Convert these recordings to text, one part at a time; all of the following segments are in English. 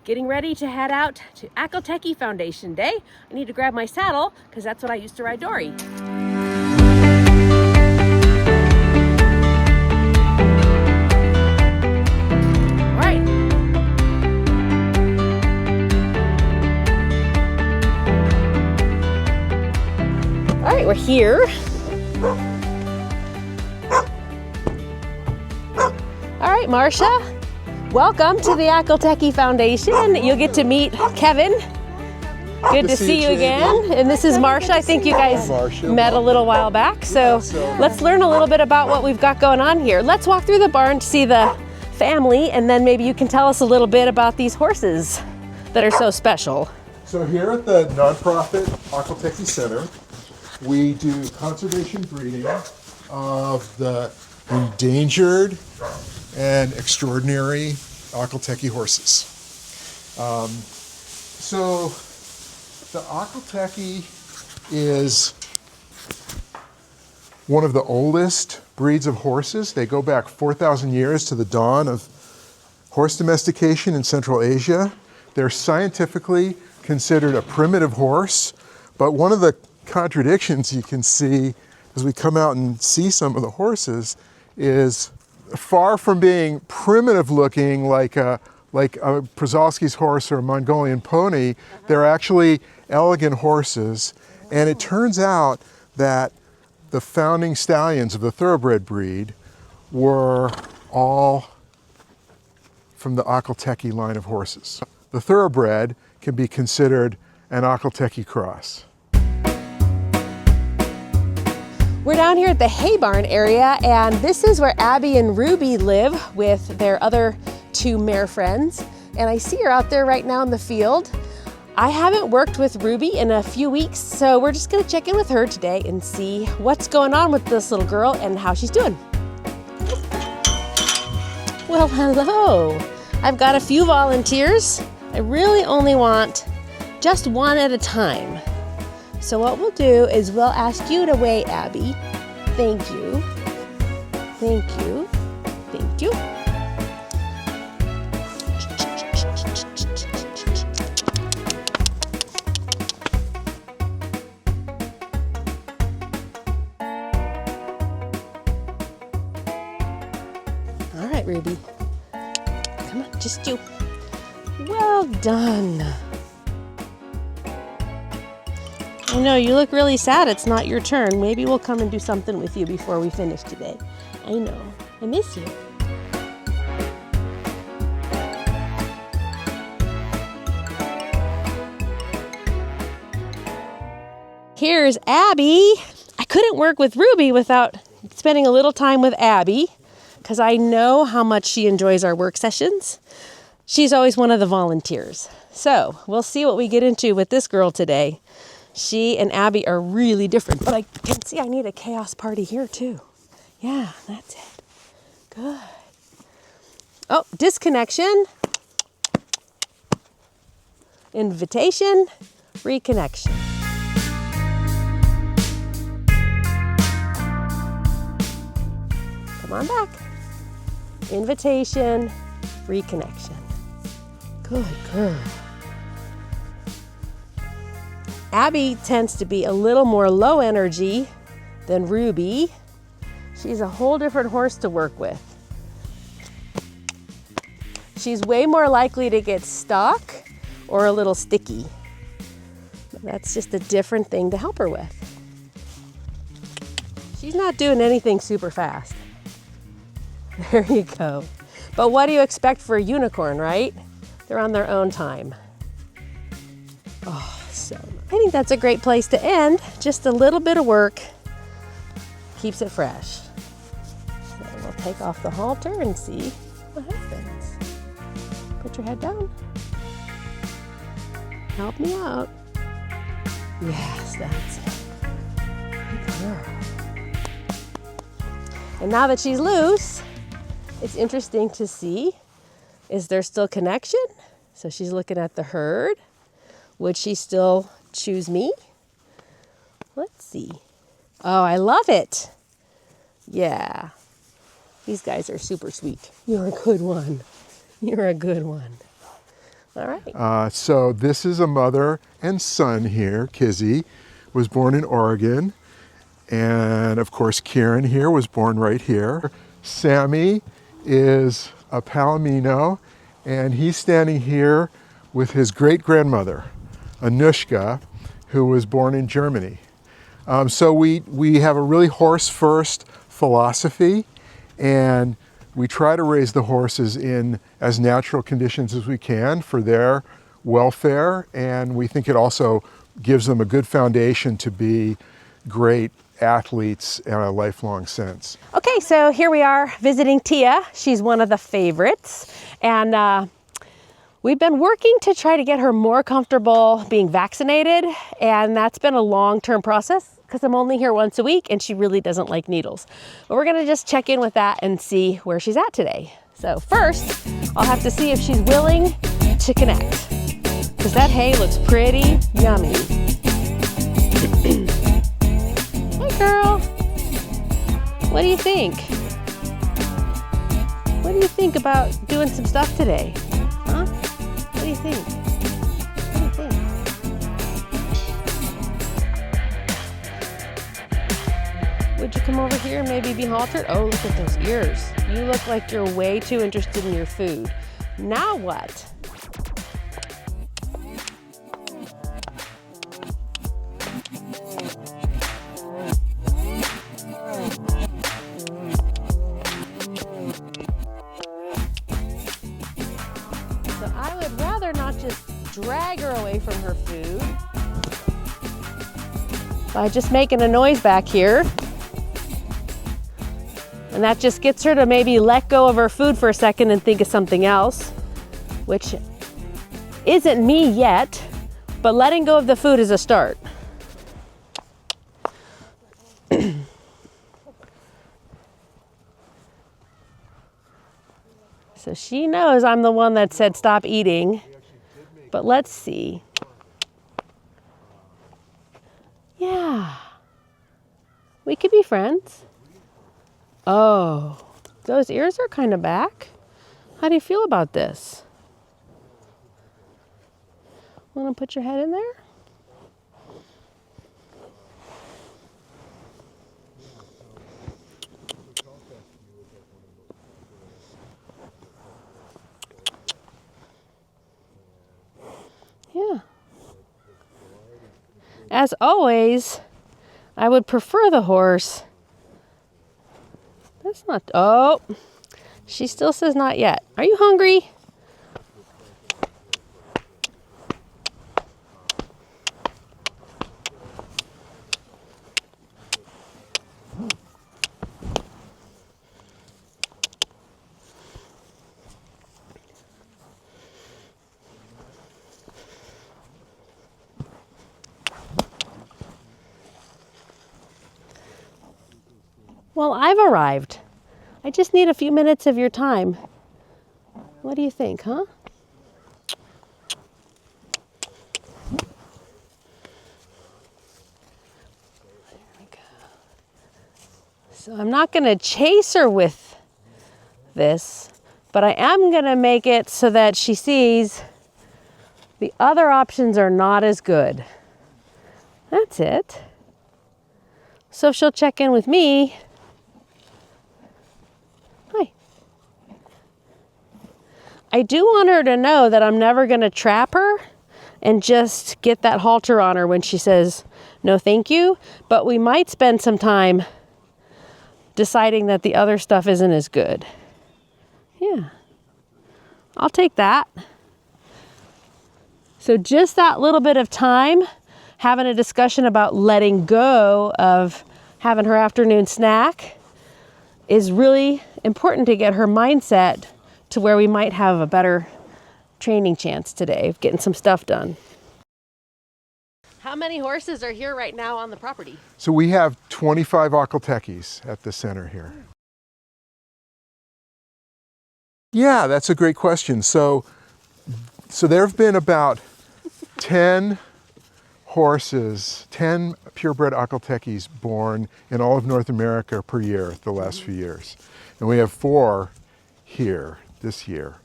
getting ready to head out to Akhal-Teke Foundation Day. I need to grab my saddle because that's what I used to ride Dory. All right, we're here. All right, Marcia, welcome to the Akhal-Teke Foundation. You'll get to meet Kevin. Good to see you again. And this is Marcia. I think you guys met a little while back. So let's learn a little bit about what we've got going on here. Let's walk through the barn to see the family, and then maybe you can tell us a little bit about these horses that are so special. So here at the nonprofit Akhal-Teke Center, we do conservation breeding of the endangered and extraordinary Akhal-Teke horses. So the Akhal-Teke is one of the oldest breeds of horses. They go back 4,000 years to the dawn of horse domestication in Central Asia. They're scientifically considered a primitive horse, but one of the contradictions you can see as we come out and see some of the horses is far from being primitive looking like a Przalski's horse or a Mongolian pony, they're actually elegant horses. And it turns out that the founding stallions of the thoroughbred breed were all from the Akhal-Teke line of horses. The thoroughbred can be considered an Akhal-Teke cross. We're down here at the hay barn area, and this is where Abby and Ruby live with their other two mare friends. And I see her out there right now in the field. I haven't worked with Ruby in a few weeks, so we're just gonna check in with her today and see what's going on with this little girl and how she's doing. Well, hello. I've got a few volunteers. I really only want just one at a time. So what we'll do is we'll ask you to weigh Abby. Thank you. Thank you. Thank you. All right, Ruby. Come on, just you. Well done. I know, you look really sad it's not your turn. Maybe we'll come and do something with you before we finish today. I know, I miss you. Here's Abby. I couldn't work with Ruby without spending a little time with Abby because I know how much she enjoys our work sessions. She's always one of the volunteers. So we'll see what we get into with this girl today. She and Abby are really different, but I can see I need a chaos party here too. Yeah, that's it. Good. Oh, disconnection. Invitation, reconnection. Come on back. Invitation, reconnection. Good girl. Abby tends to be a little more low energy than Ruby. She's a whole different horse to work with. She's way more likely to get stuck or a little sticky. That's just a different thing to help her with. She's not doing anything super fast. There you go. But what do you expect for a unicorn, right? They're on their own time. Oh, so I think that's a great place to end. Just a little bit of work keeps it fresh. So we'll take off the halter and see what happens. Put your head down. Help me out. Yes, that's it. Good girl. And now that she's loose, it's interesting to see, is there still connection? So she's looking at the herd. Would she still choose me? Let's see. Oh, I love it. Yeah. These guys are super sweet. You're a good one. You're a good one. All right. So this is a mother and son here. Kizzy was born in Oregon. And of course, Kieran here was born right here. Sammy is a Palomino, and he's standing here with his great-grandmother, Anushka, who was born in Germany. So we have a really horse-first philosophy, and we try to raise the horses in as natural conditions as we can for their welfare, and we think it also gives them a good foundation to be great athletes in a lifelong sense. Okay, so here we are visiting Tia. She's one of the favorites, and we've been working to try to get her more comfortable being vaccinated, and that's been a long-term process because I'm only here once a week and she really doesn't like needles. But we're gonna just check in with that and see where she's at today. So first, I'll have to see if she's willing to connect, because that hay looks pretty yummy. Hey girl, what do you think? What do you think about doing some stuff today? Huh? What do you think? What do you think? Would you come over here and maybe be haltered? Oh, look at those ears. You look like you're way too interested in your food. Now what? So I would rather not just drag her away from her food by just making a noise back here. And that just gets her to maybe let go of her food for a second and think of something else, which isn't me yet, but letting go of the food is a start. So she knows I'm the one that said stop eating, but let's see. Yeah, we could be friends. Oh, those ears are kind of back. How do you feel about this? Want to put your head in there? Yeah. As always, I would prefer the horse. That's not, oh, she still says not yet. Are you hungry? Well, I've arrived. I just need a few minutes of your time. What do you think, huh? There we go. So I'm not going to chase her with this, but I am going to make it so that she sees the other options are not as good. That's it. So if she'll check in with me. Hi. I do want her to know that I'm never going to trap her and just get that halter on her when she says no thank you, but we might spend some time deciding that the other stuff isn't as good. Yeah, I'll take that. So just that little bit of time having a discussion about letting go of having her afternoon snack is really important to get her mindset to where we might have a better training chance today of getting some stuff done. How many horses are here right now on the property? So we have 25 Akhal-Tekes at the center here. Yeah, that's a great question. So there have been about 10 horses, 10 purebred Akhal-Tekes born in all of North America per year the last few years. And we have 4 here this year.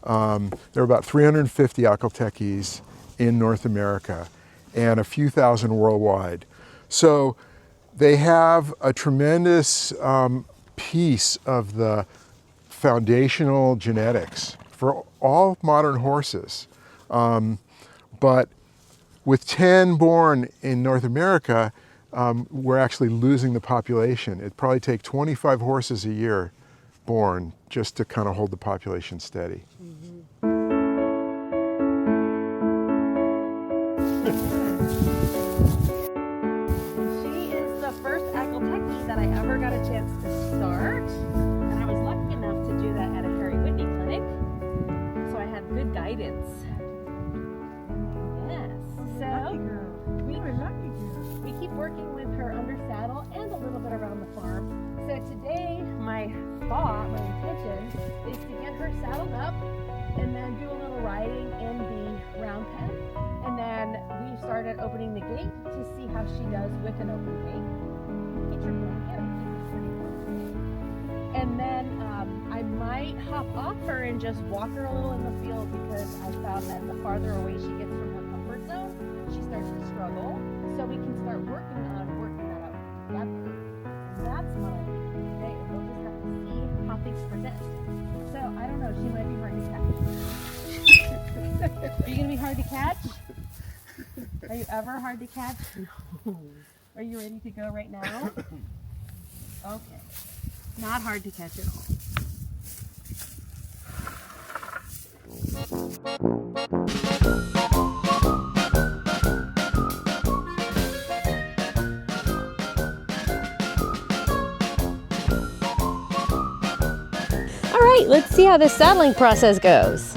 There are about 350 Akhal-Tekes in North America and a few thousand worldwide. So they have a tremendous piece of the foundational genetics for all modern horses. But with 10 born in North America, we're actually losing the population. It'd probably take 25 horses a year born just to kind of hold the population steady. She is the first Akhal-Teke that I ever got a chance to start, and I was lucky enough to do that at a Harry Whitney clinic, so I had good guidance. Yes, so we keep working with her under saddle and a little bit around the farm. So today my intention is to get her saddled up and then do a little riding in the round pen. And then we started opening the gate to see how she does with an open gate. Get your blanket. And then I might hop off her and just walk her a little in the field, because I found that the farther away she gets from her comfort zone, she starts to struggle. So we can start working that out together. That's what I'm thinking today. We'll just have to see how things present. So I don't know, she might be hard to catch. Are you gonna be hard to catch? Are you ever hard to catch? No. Are you ready to go right now? Okay. Not hard to catch at all. All right, let's see how this saddling process goes.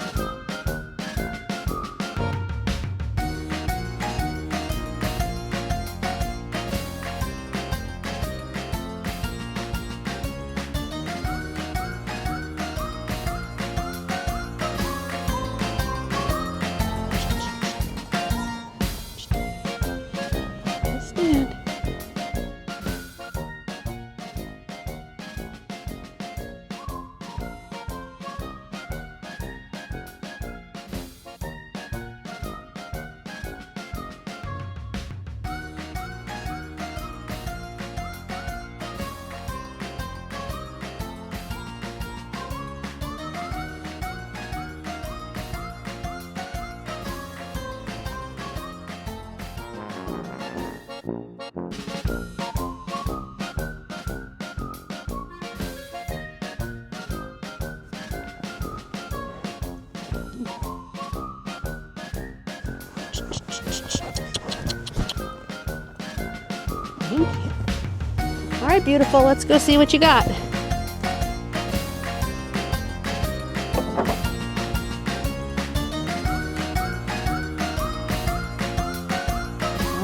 All right, beautiful. Let's go see what you got. All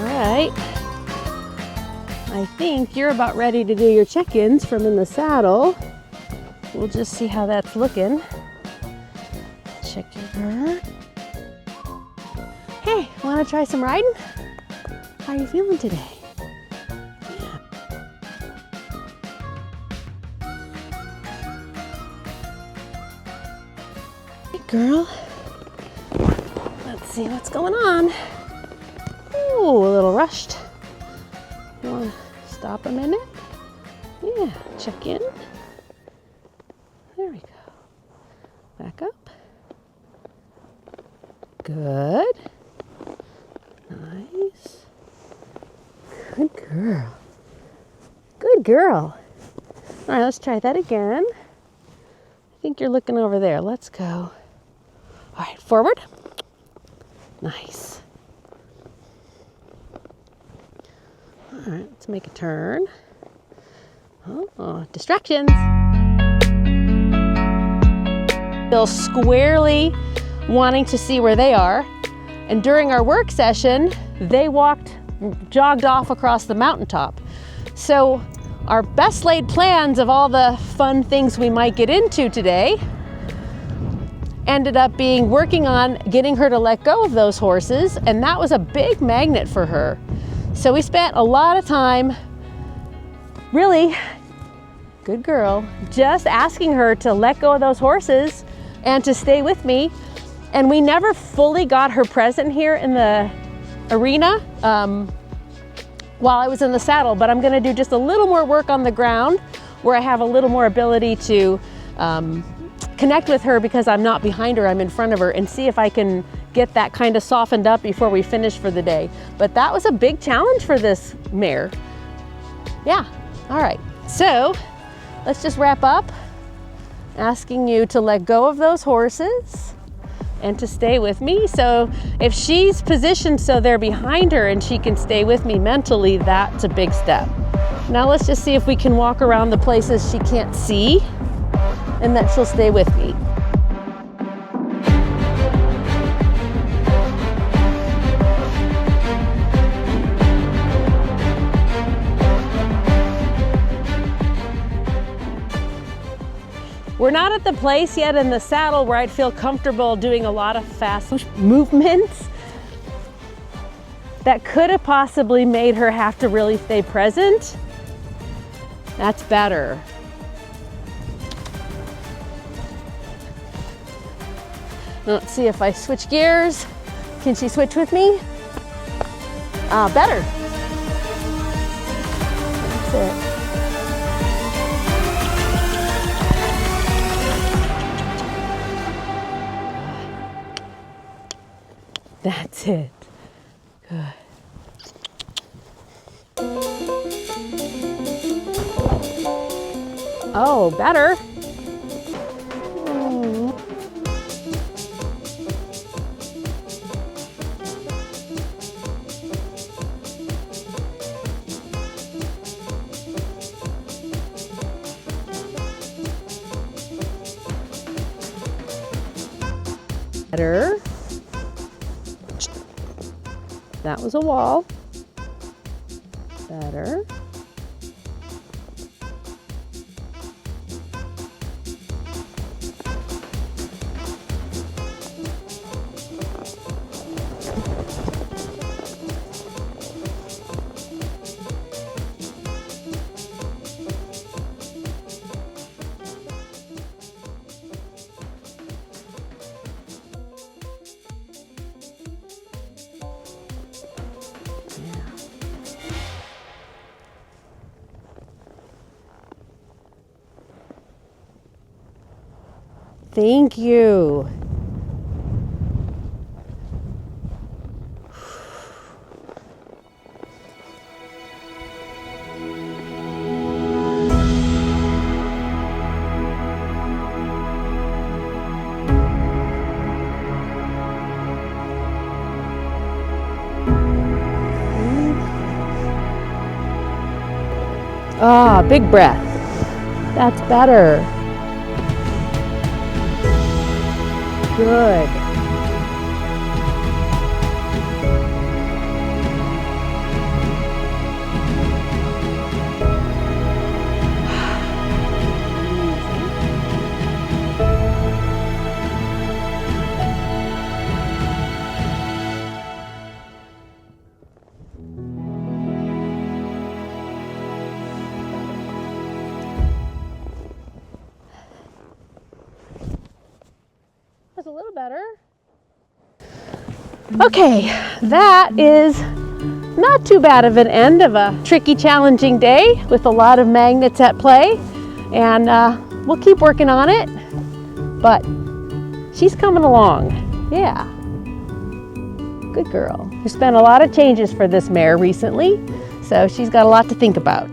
right. I think you're about ready to do your check-ins from in the saddle. We'll just see how that's looking. Checking her. Hey, want to try some riding? How are you feeling today? Girl, let's see what's going on. Ooh, a little rushed. You want to stop a minute? Yeah, check in. There we go. Back up. Good. Nice. Good girl. Good girl. All right, let's try that again. I think you're looking over there. Let's go. All right, forward. Nice. All right, let's make a turn. Oh, distractions. Still squarely wanting to see where they are. And during our work session, they jogged off across the mountaintop. So our best laid plans of all the fun things we might get into today ended up being working on getting her to let go of those horses, and that was a big magnet for her. So we spent a lot of time, really, good girl, just asking her to let go of those horses and to stay with me. And we never fully got her present here in the arena while I was in the saddle, but I'm gonna do just a little more work on the ground where I have a little more ability to connect with her because I'm not behind her, I'm in front of her, and see if I can get that kind of softened up before we finish for the day. But that was a big challenge for this mare. Yeah, all right. So let's just wrap up, asking you to let go of those horses and to stay with me. So if she's positioned so they're behind her and she can stay with me mentally, that's a big step. Now let's just see if we can walk around the places she can't see and that she'll stay with me. We're not at the place yet in the saddle where I'd feel comfortable doing a lot of fast movements that could have possibly made her have to really stay present. That's better. Let's see if I switch gears. Can she switch with me? Better. That's it. That's it. Good. Oh, better. Better. That was a wall. Better. Thank you. Ah, big breath. That's better. Good. That's a little better. Okay, that is not too bad of an end of a tricky, challenging day with a lot of magnets at play. And we'll keep working on it, but she's coming along. Yeah, good girl. There's been a lot of changes for this mare recently, so she's got a lot to think about.